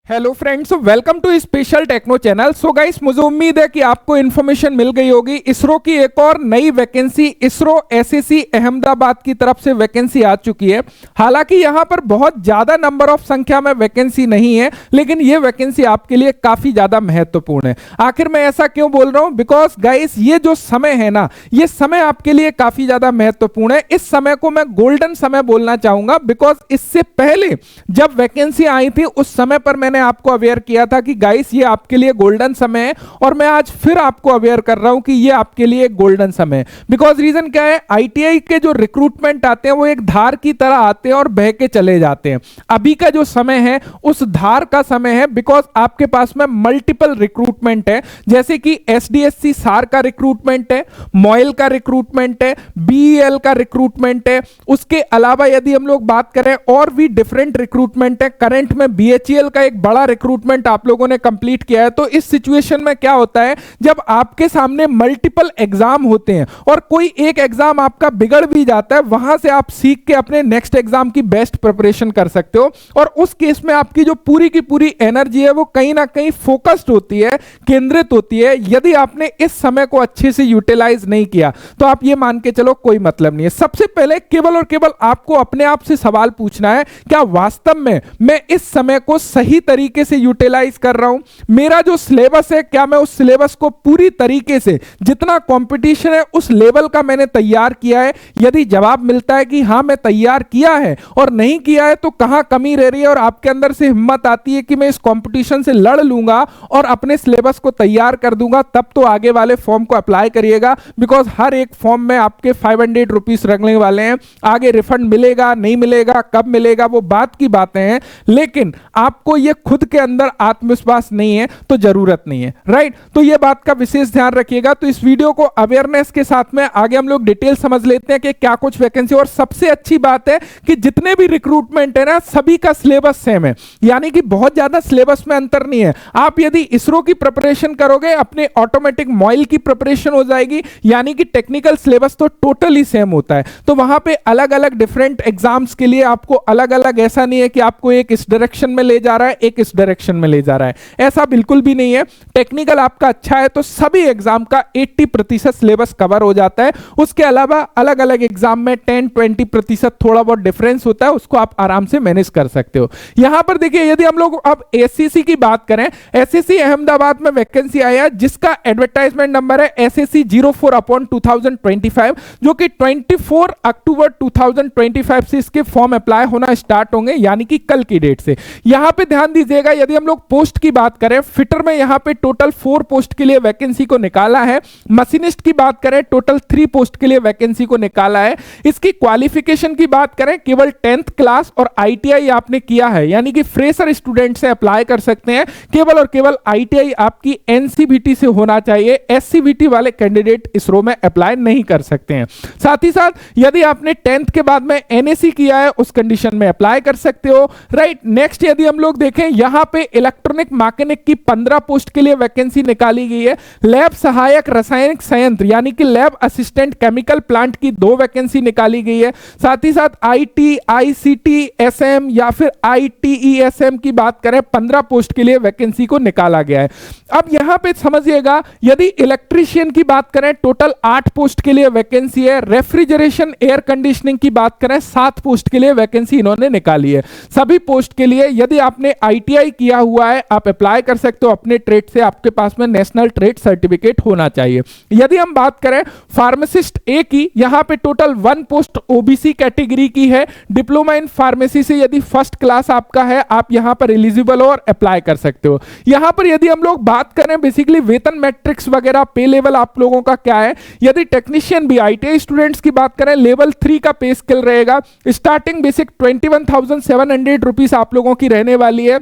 Hello friends, welcome to special techno channel. So guys, मुझे उम्मीद है कि आपको इन्फॉर्मेशन मिल गई होगी। इसरो की एक और नई वैकेंसी इसरो एसएससी अहमदाबाद की तरफ से वैकेंसी आ चुकी है। हालांकि यहां पर बहुत ज्यादा नंबर ऑफ संख्या में वैकेंसी नहीं है, लेकिन यह वैकेंसी आपके लिए काफी ज्यादा महत्वपूर्ण है। आखिर मैं ऐसा क्यों बोल रहा हूं? बिकॉज गाइस, ये जो समय है ना, ये समय आपके लिए काफी ज्यादा महत्वपूर्ण है। इस समय को मैं गोल्डन समय बोलना चाहूंगा, बिकॉज इससे पहले जब वैकेंसी आई थी उस समय पर मैंने आपको अवेयर किया था कि गाइस ये आपके लिए गोल्डन समय है, और मैं आज फिर आपको अवेयर कर रहा हूं कि ये आपके लिए गोल्डन समय है। बिकॉज रीजन क्या है, आईटीआई के जो रिक्रूटमेंट आते हैं वो एक धार की तरह आते हैं और बह के चले जाते हैं। अभी का जो समय है उस धार का समय है, बिकॉज आपके पास में मल्टीपल रिक्रूटमेंट है, जैसे कि एसडीएससी सार का रिक्रूटमेंट है, मॉयल का रिक्रूटमेंट है, बीईएल का रिक्रूटमेंट है। उसके अलावा यदि हम लोग बात करें और भी डिफरेंट रिक्रूटमेंट है। करंट में बीएचईएल का एक बड़ा रिक्रूटमेंट आप लोगों ने कंप्लीट किया है। तो इस सिचुएशन में क्या होता है, जब आपके सामने मल्टीपल एग्जाम होते हैं और कोई एक एग्जाम आपका बिगड़ भी जाता है, वहां से आप सीख के अपने नेक्स्ट एग्जाम की बेस्ट प्रिपरेशन कर सकते हो। और उस केस में आपकी जो पूरी की पूरी एनर्जी है वो कहीं ना कहीं फोकस्ड होती है, केंद्रित होती है। यदि आपने इस समय को अच्छे से यूटिलाइज नहीं किया तो आप ये मान के चलो कोई मतलब नहीं है। सबसे पहले केवल और केवल आपको अपने आप से सवाल पूछना है, क्या वास्तव में मैं इस समय को सही तरीके से यूटिलाइज कर रहा हूं? मेरा जो सिलेबस है, क्या मैं उस सिलेबस को पूरी तरीके से, जितना कंपटीशन है उस लेवल का मैंने तैयार किया है? यदि जवाब मिलता है कि हां मैं तैयार किया है और नहीं किया है, तो कहां कमी रह रही है और आपके अंदर से हिम्मत आती है कि मैं इस कंपटीशन से लड़ लूंगा और अपने सिलेबस को तैयार कर दूंगा, तब तो आगे वाले फॉर्म को अप्लाई करिएगा। बिकॉज हर एक फॉर्म में आपके 500 रुपीज लगने वाले हैं। आगे रिफंड मिलेगा नहीं मिलेगा, कब मिलेगा, वो बात की बातें हैं, लेकिन आपको ये खुद के अंदर आत्मविश्वास नहीं है तो जरूरत नहीं है, राइट? तो ये बात का विशेष ध्यान रखिएगा। तो इस वीडियो को अवेयरनेस के साथ में आगे हम लोग डिटेल समझ लेते हैं कि क्या कुछ वैकेंसी। और सबसे अच्छी बात है कि जितने भी रिक्रूटमेंट है ना, सभी का सिलेबस सेम है, यानी कि बहुत ज्यादा सिलेबस में अंतर नहीं है। आप यदि इसरो की प्रिपरेशन करोगे, अपने ऑटोमेटिक मॉइल की प्रिपरेशन हो जाएगी, यानी कि टेक्निकल सिलेबस तो टोटली सेम होता है। तो वहां पे अलग अलग डिफरेंट एग्जाम्स के लिए आपको अलग अलग, ऐसा नहीं है कि आपको एक इस डायरेक्शन में ले जा रहा है, एक इस डायरेक्शन में ले जा रहा है, ऐसा बिल्कुल भी नहीं है। टेक्निकल आपका अच्छा है तो सभी एग्जाम का 80% सिलेबस कवर हो जाता है। उसके अलावा अलग अलग एग्जाम में 10-20% थोड़ा बहुत डिफरेंस होता है, उसको आप आराम से मैनेज कर सकते हो। यहां पर देखिए, यदि हम लोग अब एसएससी की बात करें, एसएससी अहमदाबाद में वैकेंसी आया जिसका एडवर्टाइजमेंट नंबर है एसएससी 04/2025, जो कि 24 अक्टूबर 2025 से इसके फॉर्म अप्लाई होना स्टार्ट होंगे, यानी कि कल की डेट से। यहां पे ध्यान दीजिएगा, यदि हम लोग पोस्ट की बात करें, फिटर में यहां पे टोटल 4 पोस्ट के लिए वैकेंसी को निकाला है। मशीनिस्ट की बात करें, टोटल 3 पोस्ट के लिए वैकेंसी को निकाला है। इसकी क्वालिफिकेशन की बात करें, केवल 10th क्लास और आईटीआई आपने किया है, यानी कि फ्रेशर स्टूडेंट से अप्लाई कर सकते हैं। केवल और केवल आईटीआई आपकी एनसीवीटी से होना चाहिए। एससीवीटी वाले कैंडिडेट इसरो में अप्लाई नहीं कर सकते हैं। साथ ही साथ यदि आपने 10th के बाद में एनएससी किया है, उस कंडीशन में अप्लाई कर सकते हो, राइट? नेक्स्ट यदि हम लोग देखें, यहां पे इलेक्ट्रॉनिक मैकेनिक की 15 पोस्ट के लिए वैकेंसी निकाली गई है। लैब सहायक रासायनिक संयंत्र, यानी कि लैब असिस्टेंट केमिकल प्लांट की 2 वैकेंसी निकाली गई है। साथ ही साथ आईटी, आईसीटी, एसएम या फिर आईटीईएसएम की बात करें, 15 पोस्ट के लिए वैकेंसी को निकाला गया है। अब यहां पे समझिएगा, यदि इलेक्ट्रीशियन की बात करें, टोटल 8 पोस्ट के लिए वैकेंसी है। रेफ्रिजरेशन एयर कंडीशनिंग की बात करें, 7 पोस्ट के लिए वैकेंसी इन्होंने निकाली है। सभी पोस्ट के लिए यदि आपने आईटीआई किया हुआ है, आप अप्लाई कर सकते हो अपने ट्रेड से। आपके पास में नेशनल ट्रेड सर्टिफिकेट होना चाहिए। यदि हम बात करें फार्मासिस्ट ए की, यहां पे टोटल 1 पोस्ट ओबीसी कैटेगरी की है। डिप्लोमा इन फार्मेसी से यदि फर्स्ट क्लास आपका है, आप यहां पर एलिजिबल हो और अप्लाई कर सकते हो। यहां पर यदि हम लोग बात करें बेसिकली वेतन मैट्रिक्स वगैरह, पे लेवल आप लोगों का क्या है, यदि टेक्नीशियन भी आईटीआई स्टूडेंट्स की बात करें, लेवल 3 का पे स्केल रहेगा। स्टार्टिंग बेसिक 21,700 रुपीज आप लोगों की रहने वाली है।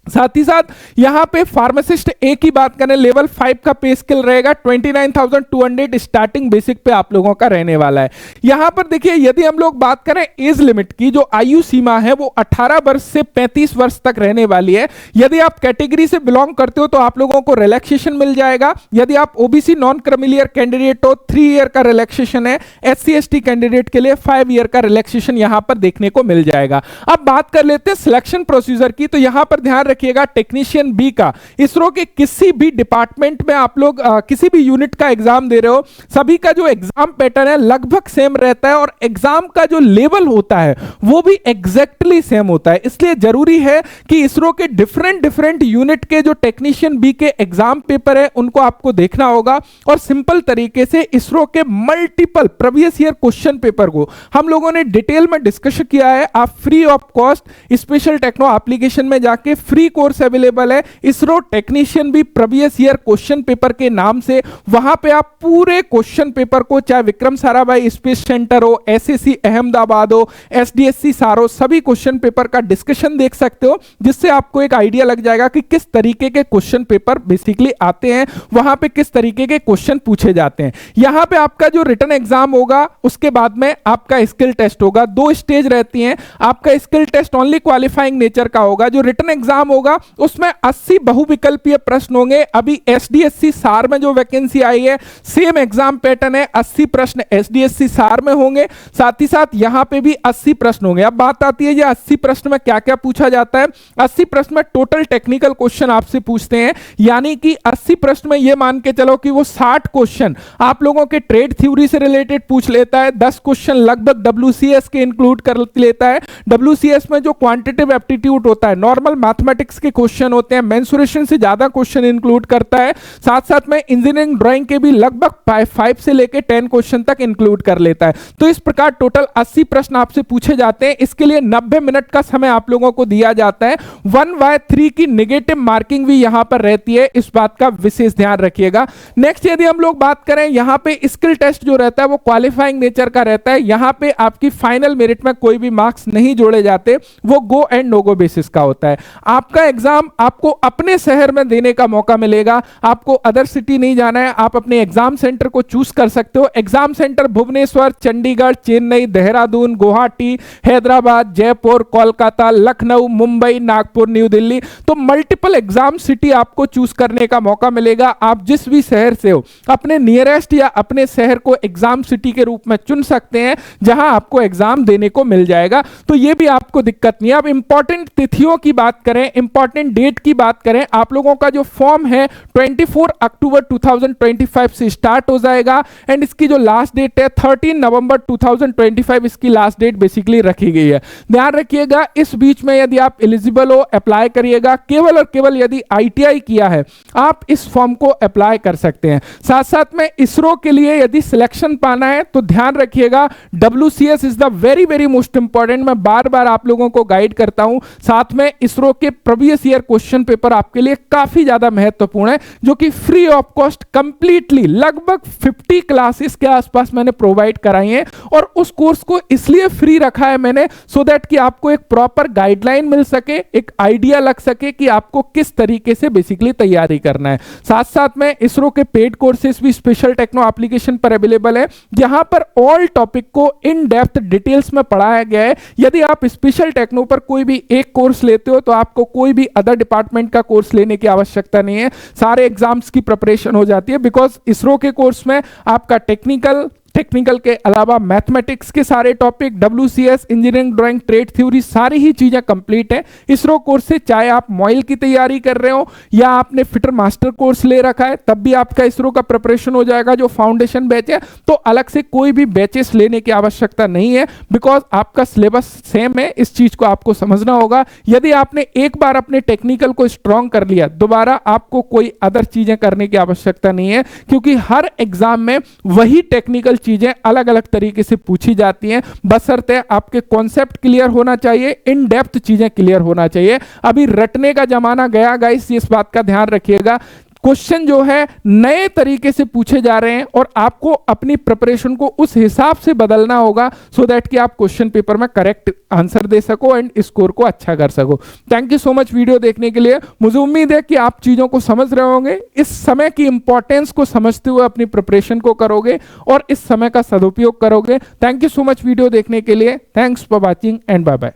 साथ ही साथ यहां पे फार्मासिस्ट ए की बात करें, लेवल 5 का पे स्केल रहेगा 29,200 स्टार्टिंग बेसिक पे आप लोगों का रहने वाला है। यहां पर देखिए, यदि हम लोग बात करें एज लिमिट की, जो आयु सीमा है वो 18 वर्ष से 35 वर्ष तक रहने वाली है। यदि आप कैटेगरी से बिलोंग करते हो तो आप लोगों को रिलैक्सेशन मिल जाएगा। यदि आप ओबीसी नॉन क्रिमिलियर कैंडिडेट हो, 3 ईयर का रिलैक्सेशन है। एससी एसटी कैंडिडेट के लिए 5 ईयर का रिलैक्सेशन यहां पर देखने को मिल जाएगा। अब बात कर लेते हैं सिलेक्शन प्रोसीजर की। तो यहां पर ध्यान रखिएगा टेक्नीशियन बी का, इसरो के किसी भी डिपार्टमेंट में आप लोग किसी भी यूनिट का एग्जाम दे रहे हो, सभी का जो एग्जाम पैटर्न है लगभग सेम रहता है और एग्जाम का जो लेवल होता है वो भी एग्जैक्टली सेम होता है। इसलिए जरूरी है कि इसरो के डिफरेंट डिफरेंट यूनिट के जो टेक्नीशियन बी के एग्जाम पेपर है उनको आपको देखना होगा और सिंपल तरीके से इसरो के multiple previous year question paper को हम लोगों ने डिटेल में डिस्कस किया है। आप free of cost special techno application में जाके फ्री कोर्स अवेलेबल है ISRO technician B previous year question paper के नाम से, वहां पे आप पूरे क्वेश्चन पेपर को, चाहे विक्रम साराभाई स्पेस सेंटर हो, एसएससी अहमदाबाद हो, एसडीएससी सारो, सभी क्वेश्चन पेपर का डिस्कशन देख सकते हो, जिससे आपको एक आइडिया लग जाएगा कि किस तरीके के क्वेश्चन पेपर बेसिकली आते हैं, वहां पे किस तरीके के क्वेश्चन पूछे जाते हैं। यहां पे आपका जो रिटन एग्जाम होगा उसके बाद में आपका स्किल टेस्ट होगा। 2 स्टेज रहती हैं। आपका skill test only qualifying nature का होगा। जो रिटन एग्जाम होगा उसमें 80 बहुविकल्पीय प्रश्न होंगे। अभी एसडीएससी सार में जो वैकेंसी आई है सेम एग्जाम पैटर्न है, 80 प्रश्न एसडीएससी सार में होंगे, साथ ही साथ यहां पे भी 80 प्रश्न होंगे। अब बात आती है ये 80 प्रश्न में क्या क्या पूछा जाता है। 80 प्रश्न में टोटल टेक्निकल क्वेश्चन आपसे पूछते हैं, यानी कि 80 प्रश्न में ये मान के चलो कि वो 60 क्वेश्चन आप लोगों के ट्रेड थ्योरी से रिलेटेड पूछ लेता है, 10 क्वेश्चन लगभग डब्ल्यूसीएस के इंक्लूड कर लेता है। डब्ल्यूसीएस में जो क्वांटिटेटिव एप्टीट्यूड होता है, नॉर्मल मैथमेटिक्स के क्वेश्चन होते हैं, मेंसुरेशन से ज्यादा क्वेश्चन इंक्लूड करता है। साथ साथ में इंजीनियरिंग ड्राइंग के भी लगभग 5 से लेकर 10 क्वेश्चन तक इंक्लूड कर लेता है। तो इस प्रकार टोटल 80 प्रश्न आपसे पूछे जाते हैं। इसके लिए 90 मिनट का समय आप लोगों को दिया जाता है। 1/3 की नेगेटिव मार्किंग भी यहां पर रहती है, इस बात का विशेष ध्यान रखिएगा। नेक्स्ट यदि हम लोग बात करें, यहां पे स्किल टेस्ट जो रहता है वो क्वालिफाइंग नेचर का रहता है। यहां पे आपकी फाइनल मेरिट में कोई भी मार्क्स नहीं जोड़े जाते, वो go and no go basis का होता है। आपका एग्जाम आपको अपने शहर में देने का मौका मिलेगा, आपको अदर सिटी नहीं जाना है, आप अपने एग्जाम सेंटर को चूज कर सकते हो। एग्जाम सेंटर भुवनेश्वर, चंडीगढ़, चेन्नई, देहरादून, गुवाहाटी, हैदराबाद, जयपुर, कोलकाता, लखनऊ, मुंबई, नागपुर, न्यू दिल्ली, तो मल्टीपल एग्जाम सिटी आपको चूज करने का मौका मिलेगा। आप जिस भी शहर से हो अपने नियरेस्ट या अपने शहर को एग्जाम सिटी के रूप में चुन सकते हैं, जहां आपको एग्जाम देने को मिल जाएगा। तो यह भी आपको दिक्कत नहीं है। अब इंपॉर्टेंट तिथियों की बात करें, इंपॉर्टेंट डेट की बात करें, आप लोगों का जो फॉर्म है 24 अक्टूबर 2025 से स्टार्ट हो जाएगा एंड इसकी जो लास्ट डेट है 13 नवंबर 2025 इसकी लास्ट डेट बेसिकली रखी गई है। ध्यान रखिएगा, इस बीच में यदि आप एलिजिबल हो अप्लाई करिएगा। केवल और केवल यदि आईटीआई किया है आप इस फॉर्म को अप्लाई कर सकते हैं। साथ साथ में इसरो के लिए यदि सिलेक्शन पाना है तो ध्यान रखिएगा, WCS is the very very most important. मैं बार बार आप लोगों को गाइड करता हूं। साथ में इसरो के प्रीवियस ईयर क्वेश्चन पेपर आपके लिए काफी ज्यादा महत्वपूर्ण है, जो कि फ्री ऑफ कॉस्ट कंप्लीटली लगभग 50 क्लासेस के आसपास मैंने प्रोवाइड कराई हैं। और उस कोर्स को इसलिए फ्री रखा है मैंने सो दैट कि आपको एक प्रॉपर गाइडलाइन मिल सके, एक आइडिया लग सके कि आपको किस तरीके से बेसिकली तैयारी करना है। साथ साथ में इसरो के पेड कोर्सेज भी स्पेशल टेक्नो एप्लीकेशन पर अवेलेबल है, जहां पर ऑल टॉपिक को इन डेप्थ डिटेल्स में पढ़ाया गया है। यदि आप स्पेशल टेक्नो पर कोई भी एक कोर्स लेते हो तो आपको कोई भी अदर डिपार्टमेंट का कोर्स लेने की आवश्यकता नहीं है, सारे एग्जाम्स की प्रिपरेशन हो जाती है। बिकॉज इसरो के कोर्स में आपका टेक्निकल के अलावा मैथमेटिक्स के सारे topic, WCS, engineering drawing, trade theory, सारी ही चीजें कंप्लीट है इसरो कोर्स से। चाहे आप मॉइल की तैयारी कर रहे हो या आपने फिटर मास्टर कोर्स ले रखा है, तब भी आपका इसरो का प्रिपरेशन हो जाएगा। जो फाउंडेशन बैच है तो अलग से कोई भी बैचेस लेने की आवश्यकता नहीं है, बिकॉज आपका सिलेबस सेम है। इस चीज को आपको समझना होगा। यदि आपने एक बार अपने टेक्निकल को स्ट्रॉन्ग कर लिया, दोबारा आपको कोई अदर चीजें करने की आवश्यकता नहीं है, क्योंकि हर एग्जाम में वही टेक्निकल चीजें अलग अलग तरीके से पूछी जाती हैं। बशर्ते आपके कॉन्सेप्ट क्लियर होना चाहिए, इन डेप्थ चीजें क्लियर होना चाहिए। अभी रटने का जमाना गया गाइस, इस बात का ध्यान रखिएगा। क्वेश्चन जो है नए तरीके से पूछे जा रहे हैं और आपको अपनी प्रिपरेशन को उस हिसाब से बदलना होगा सो दैट कि आप क्वेश्चन पेपर में करेक्ट आंसर दे सको एंड स्कोर को अच्छा कर सको। Thank you so much video देखने के लिए। मुझे उम्मीद है कि आप चीजों को समझ रहे होंगे, इस समय की इंपॉर्टेंस को समझते हुए अपनी प्रिपरेशन को करोगे और इस समय का सदुपयोग करोगे। Thank you so much video देखने के लिए। Thanks for watching and bye bye.